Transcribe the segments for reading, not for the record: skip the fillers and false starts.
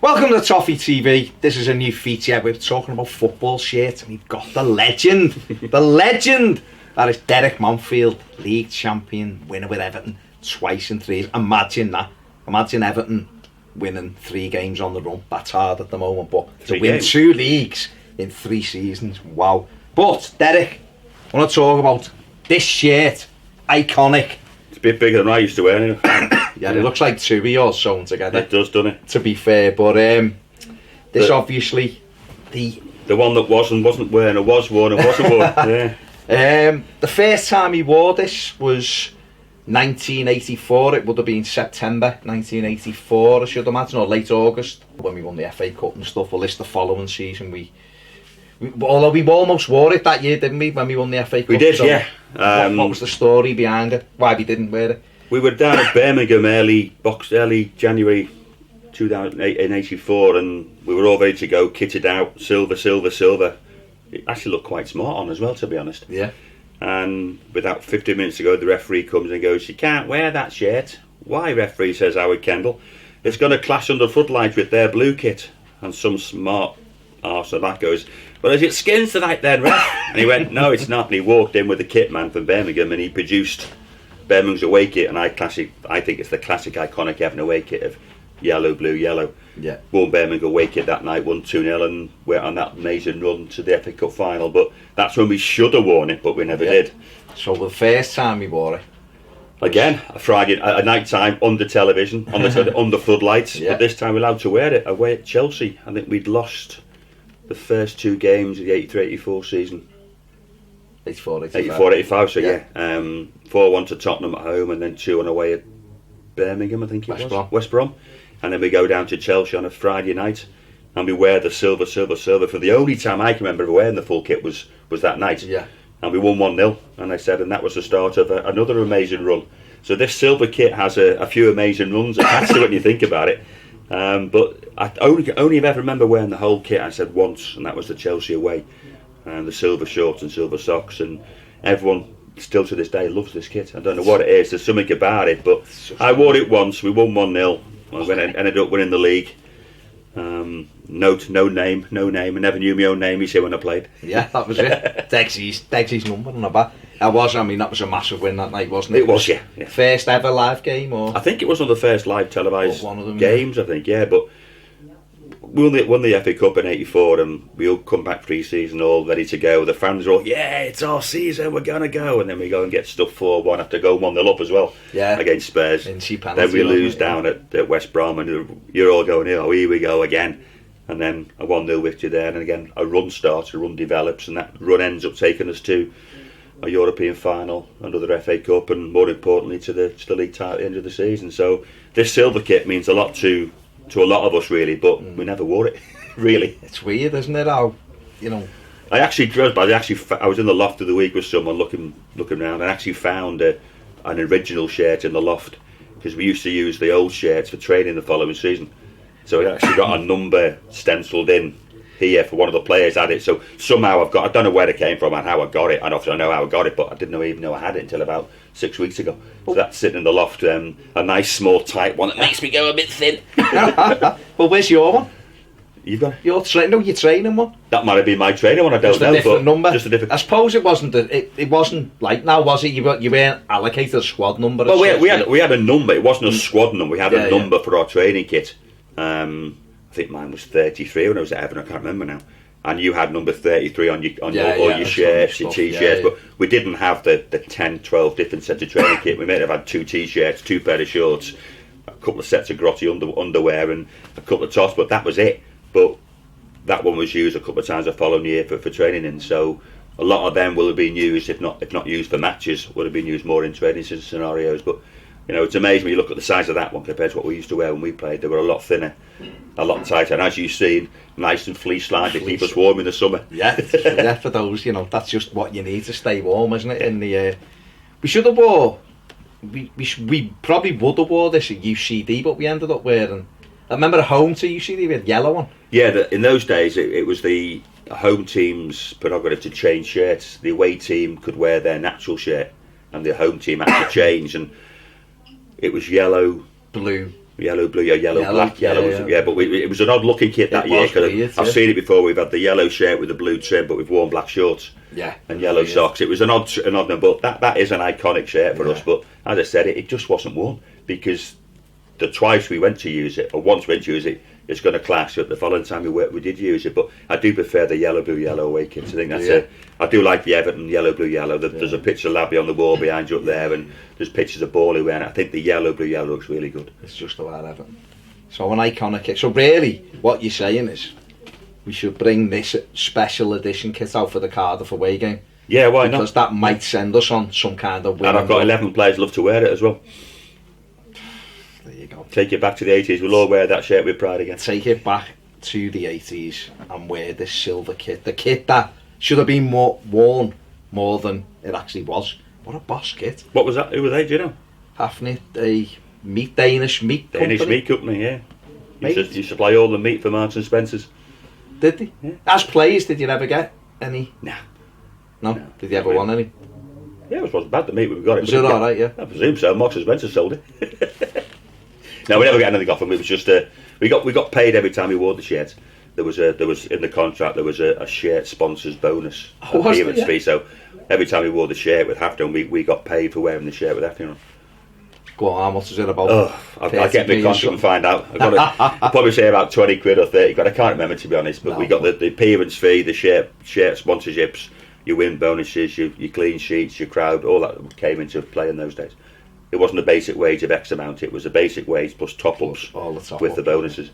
Welcome to Toffee TV. This is a new feature. We're talking about football shirts, and we've got the legend, that is Derek Mountfield, league champion, winner with Everton twice in 3 years. Imagine that. Imagine Everton winning 3 games on the run. That's hard at the moment, but to win 2 leagues in 3 seasons, wow. But Derek, I want to talk about this shirt, iconic. It's a bit bigger than I used to wear anyway. Yeah, it looks like 2 of yours sewn together. It does, doesn't it? To be fair, but this obviously the one that wasn't wearing, it was worn, it wasn't worn. Yeah. The first time he wore this was 1984. It would have been September 1984, I should imagine, or late August, when we won the FA Cup and stuff. Well, this the following season although we almost wore it that year, didn't we, when we won the FA Cup? We did, so yeah. What was the story behind it? Why we didn't wear it? We were down at Birmingham early January 2084, and we were all ready to go, kitted out, silver. It actually looked quite smart on as well, to be honest. Yeah. And without 15 minutes to go, the referee comes and goes, "You can't wear that shirt." "Why, referee?" says Howard Kendall. "It's going to clash under floodlights with their blue kit." And some smart arse of that goes, "Well, is it skins tonight then, ref?" And he went, "No, it's not." And he walked in with the kit man from Birmingham, and he produced Birmingham's away kit, and I think it's the classic iconic Everton away kit of yellow, blue, yellow. Yeah. Won Birmingham away kit that night, won 2-0, and went on that amazing run to the FA Cup final. But that's when we should have worn it, but we never did. So the first time we wore it, again, a night time under television, under floodlights. Yeah. But this time we're allowed to wear it away at Chelsea. I think we'd lost the first 2 games of the 83-84 season. 84-85, so yeah. 4-1 to Tottenham at home, and then 2-1 away at Birmingham, I think it was. West Brom. And then we go down to Chelsea on a Friday night, and we wear the silver. For the only time I can remember wearing the full kit was that night. Yeah. And we won 1-0, and and that was the start of another amazing run. So this silver kit has a few amazing runs attached to it when you think about it. But I only ever remember wearing the whole kit, I said, once, and that was the Chelsea away. And the silver shorts and silver socks, and everyone still to this day loves this kit. I don't know what it is, there's something about it, but I wore it once, we won 1-0, I ended up winning the league. No name, I never knew my own name, you see, when I played. Yeah, that was it. Degsy's number on the back. That was a massive win that night, wasn't it? It was, yeah. First ever live game, or? I think it was one of the first live televised games, I think, yeah, but we won the FA Cup in 84, and we all come back pre-season all ready to go. The fans are all, "Yeah, it's our season, we're going to go." And then we go and get stuffed 4-1 after going 1-0 up as well, against Spurs. Then we lose down at West Brom, and you're all going, "Oh, here we go again." And then a 1-0 victory there, and again a run starts, a run develops, and that run ends up taking us to a European final, another FA Cup, and more importantly to the league title at the end of the season. So this silver kit means a lot to a lot of us, really, but we never wore it. Really, it's weird, isn't it? How, I was in the loft of the week with someone looking around, and actually found an original shirt in the loft, because we used to use the old shirts for training the following season. So it actually got a number stenciled in here for one of the players had it. So somehow I don't know where it came from and how I got it. I don't know how I got it, but I didn't even know I had it until about 6 weeks ago. So that's sitting in the loft, a nice small tight one that makes me go a bit thin. Well, where's your one? You've got your training one? That might have been my training one, I don't know. Just a different number. Just a different. I suppose it wasn't. It wasn't like now, was it? You weren't allocated a squad number. Well, we had a number. It wasn't a squad number. We had a number for our training kit. I think mine was 33 when I was at Everton. I can't remember now. And you had number 33 on your shirts, your t-shirts, but we didn't have the 10, 12 different sets of training kit. We may have had 2 t-shirts, 2 pair of shorts, a couple of sets of grotty underwear, and a couple of tops, but that was it. But that one was used a couple of times the following year for training, and so a lot of them will have been used, if not used for matches, would have been used more in training scenarios. But it's amazing when you look at the size of that one compared to what we used to wear when we played. They were a lot thinner, a lot tighter, and as you've seen, nice and fleece-lined to keep us warm in the summer. Yeah, for those, that's just what you need to stay warm, isn't it? In the we should have wore, we probably would have wore this at UCD, but we ended up wearing. I remember a home to UCD, we had yellow one. Yeah, in those days it was the home team's prerogative to change shirts. The away team could wear their natural shirt, and the home team had to change, and it was yellow, blue, Yellow, blue, yellow, black, yellow. Yeah. But it was an odd looking kit that year. I've seen it before. We've had the yellow shirt with the blue trim, but we've worn black shorts. Yeah. And yellow socks. It was an odd one, but that is an iconic shirt for us. But as I said, it just wasn't worn because the twice we went to use it, or once we went to use it, it's going to clash. At the following time we did use it, but I do prefer the yellow, blue, yellow away kits. I think that's it. I do like the Everton yellow, blue, yellow. There's a picture of Labby on the wall behind you up there, and there's pictures of Bawley wearing it. I think the yellow, blue, yellow looks really good. It's just about Everton. So an iconic kit. So really, what you're saying is, we should bring this special edition kit out for the Cardiff away game. Yeah, why not? Because that might send us on some kind of win. And I've got 11 players love to wear it as well. There you go. Take it back to the 80s. We'll all wear that shirt with pride again. Take it back to the 80s and wear this silver kit. The kit that should have been worn more than it actually was. What a boss kit. What was that? Who were they, do you know? Hafnit, a Danish meat company. Danish meat company, yeah. You supply all the meat for Marks and Spencer's. Did they? Yeah. As players, did you ever get any? Nah. No? Did you ever want any? Yeah, it wasn't bad, the meat when we got it. Was it alright, yeah? I presume so. Marks and Spencer sold it. No, we never got anything off them. It was just we got paid every time we wore the shirt. There was in the contract there was a shirt sponsors bonus appearance fee. So every time we wore the shirt with Hafton, we got paid for wearing the shirt with Hafton on. Go on, how much is it about? I'll get the contract and find out. I'll probably say about 20 quid or 30 quid. I can't remember, to be honest. But we got the appearance fee, the shirt sponsorships, your win bonuses, your clean sheets, your crowd, all that came into play in those days. It wasn't a basic wage of X amount, it was a basic wage plus top-ups with the bonuses.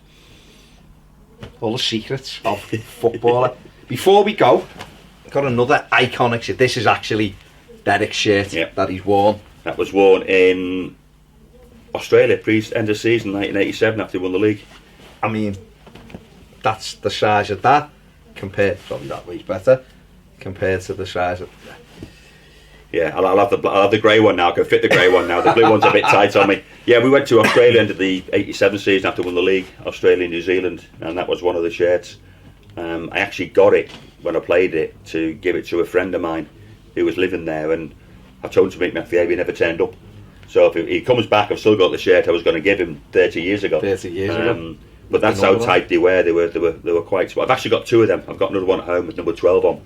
All the secrets of footballer. Before we go, I've got another iconic shirt. This is actually Derek's shirt that he's worn. That was worn in Australia, end of season, 1987, after he won the league. I mean, that's the size of that, probably that way's better, compared to the size of... Yeah, I'll have the grey one now. I can fit the grey one now. The blue one's a bit tight on me. Yeah, we went to Australia into the 87 season after we won the league, Australia, New Zealand, and that was one of the shirts. I actually got it when I played it to give it to a friend of mine who was living there, and I told him to meet me after the game. He never turned up. So if he comes back, I've still got the shirt I was going to give him 30 years ago. 30 years ago. But that's how tight they were. They were quite small. I've actually got two of them. I've got another one at home with number 12 on.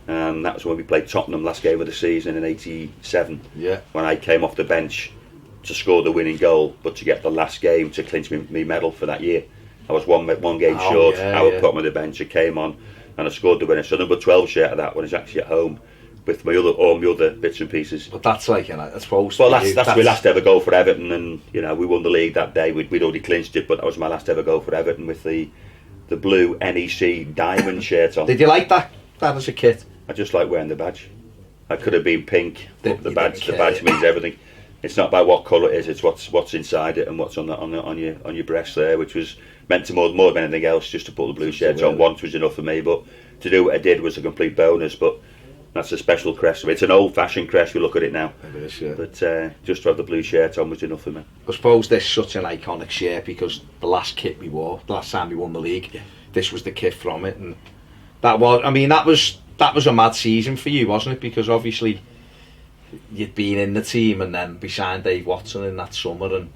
And that was when we played Tottenham last game of the season in 87. Yeah. When I came off the bench to score the winning goal, but to get the last game to clinch me medal for that year. I was one game short. Howard put me on the bench. I came on and I scored the winner. So number 12 shirt of that one is actually at home with all my other bits and pieces. But that's like, I suppose. Well, that's my last ever goal for Everton, and we won the league that day. We'd already clinched it, but that was my last ever goal for Everton with the blue NEC diamond shirt on. Did you like that as a kid? I just like wearing the badge. I could have been pink, but the badge means everything. It's not about what colour it is; it's what's inside it and what's on your breast there, which was meant to more than anything else, just to put the blue shirt on once was enough for me. But to do what I did was a complete bonus. But that's a special crest. It's an old-fashioned crest. We look at it now. It is, yeah. But just to have the blue shirt on was enough for me. I suppose this is such an iconic shirt because the last kit we wore, the last time we won the league, this was the kit from it, and that was a mad season for you, wasn't it? Because obviously you'd been in the team and then behind Dave Watson in that summer, and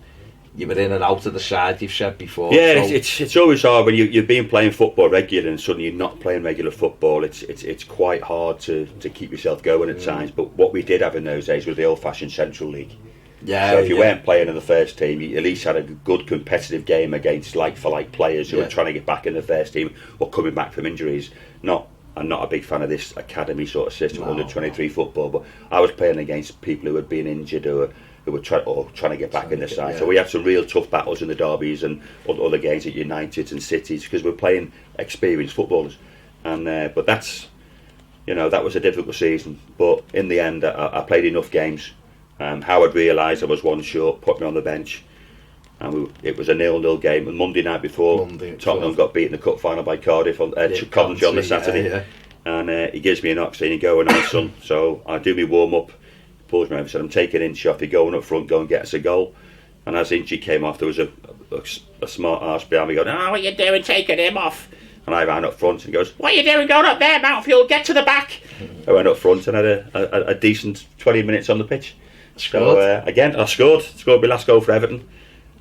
you were in and out of the side, you've said before. Yeah, so it's always hard when you've been playing football regular and suddenly you're not playing regular football. It's quite hard to keep yourself going at times. But what we did have in those days was the old-fashioned Central League. Yeah. So if you weren't playing in the first team, you at least had a good competitive game against like-for-like players who were trying to get back in the first team or coming back from injuries. I'm not a big fan of this academy sort of system, under 23 football, but I was playing against people who had been injured who were trying to get back in the side. So we had some real tough battles in the derbies and other games at United and Cities because we're playing experienced footballers. And but that was a difficult season. But in the end, I played enough games. Howard realised I was one short, put me on the bench. And it was a 0-0 game. And Monday night before, Tottenham got beaten in the cup final by Cardiff on Coventry on the Saturday. And he gives me an ox saying, "You go and on, son." So I do my warm up. Pulls me over and said, "I'm taking in Toffee, going up front, go and get us a goal." And as Inchy came off, there was a smart arse behind me going, "Oh, what are you doing taking him off?" And I ran up front and he goes, "What are you doing going up there, Mountfield? Get to the back." I went up front and had a decent 20 minutes on the pitch. So again, I scored my last goal for Everton.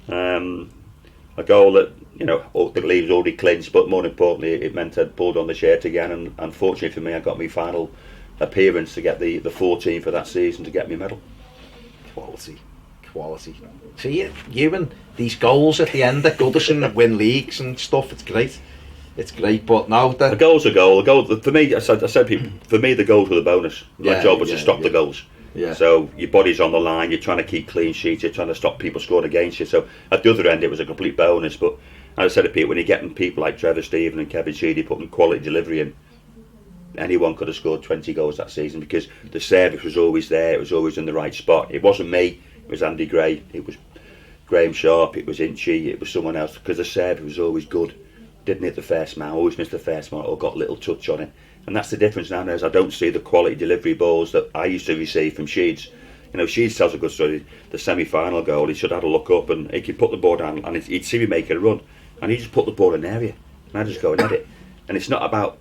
A goal that, the league was already clinched, but more importantly, it meant I'd pulled on the shirt again, and unfortunately for me, I got my final appearance to get the 14 for that season to get me medal. Quality. See, you and these goals at the end at Goodison that win leagues and stuff, it's great, but now the goal's a goal. For me, I said people, for me the goals were the bonus. My job was to stop the goals. Yeah. So your body's on the line, you're trying to keep clean sheets, you're trying to stop people scoring against you. So at the other end, it was a complete bonus. But as I said to people, when you're getting people like Trevor Stephen and Kevin Sheedy putting quality delivery in, anyone could have scored 20 goals that season, because the service was always there, it was always in the right spot. It wasn't me, it was Andy Gray, it was Graham Sharp, it was Inchy, it was someone else, because the service was always good. Didn't hit the first man, always missed the first man, or got a little touch on it. And that's the difference now, as I don't see the quality delivery balls that I used to receive from Sheeds. Sheeds tells a good story. The semi-final goal, he should have had a look up and he could put the ball down and he'd see me make a run, and he just put the ball in the area and I just go and hit it. And it's not about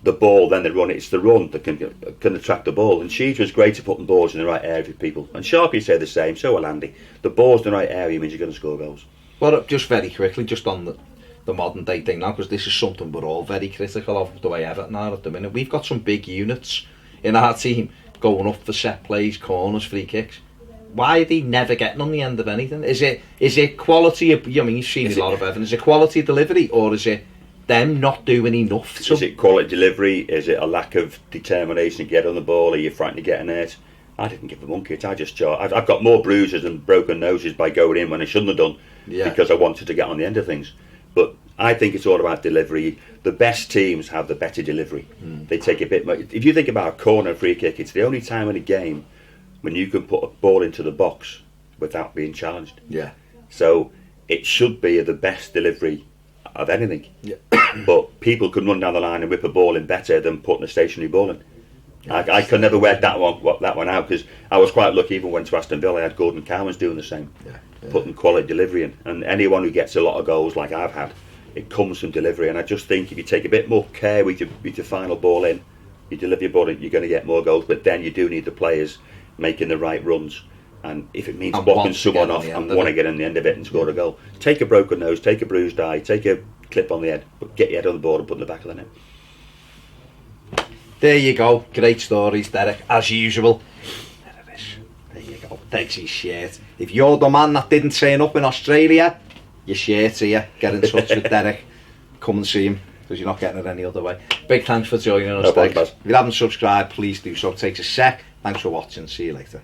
the ball then the run, it's the run that can attract the ball. And Sheeds was great at putting balls in the right area for people, and Sharpie said the same, so will Andy. The ball's in the right area means you're going to score goals. Well, just very quickly, just on the modern day thing now, because this is something we're all very critical of, the way Everton are at the minute. We've got some big units in our team going up for set plays, corners, free kicks. Why are they never getting on the end of anything? Is it quality of, you've seen a lot of Everton, is it quality of delivery, or is it them not doing enough? Is it quality delivery? Is it a lack of determination to get on the ball? Are you frightened of getting hurt? I didn't give a monkey. I've got more bruises and broken noses by going in when I shouldn't have done, because I wanted to get on the end of things. But I think it's all about delivery. The best teams have the better delivery. They take a bit more. If you think about a corner free kick, it's the only time in a game when you can put a ball into the box without being challenged. Yeah. So it should be the best delivery of anything. Yeah. But people can run down the line and whip a ball in better than putting a stationary ball in. I could never wear that one out, because I was quite lucky. Even when to Aston Villa, I had Gordon Cowans doing the same, putting quality delivery in. And anyone who gets a lot of goals like I've had, it comes from delivery. And I just think if you take a bit more care with your final ball in, you deliver your ball in, you're going to get more goals. But then you do need the players making the right runs. And if it means blocking someone off and want to get in the end of it and score a goal, take a broken nose, take a bruised eye, take a clip on the head, but get your head on the board and put it in the back of the net. There you go. Great stories, Derek, as usual. There you go. Takes his shirt. If you're the man that didn't turn up in Australia, your shirt's here. Get in touch with Derek. Come and see him, because you're not getting it any other way. Big thanks for joining us, Derek. If you haven't subscribed, please do so. It takes a sec. Thanks for watching. See you later.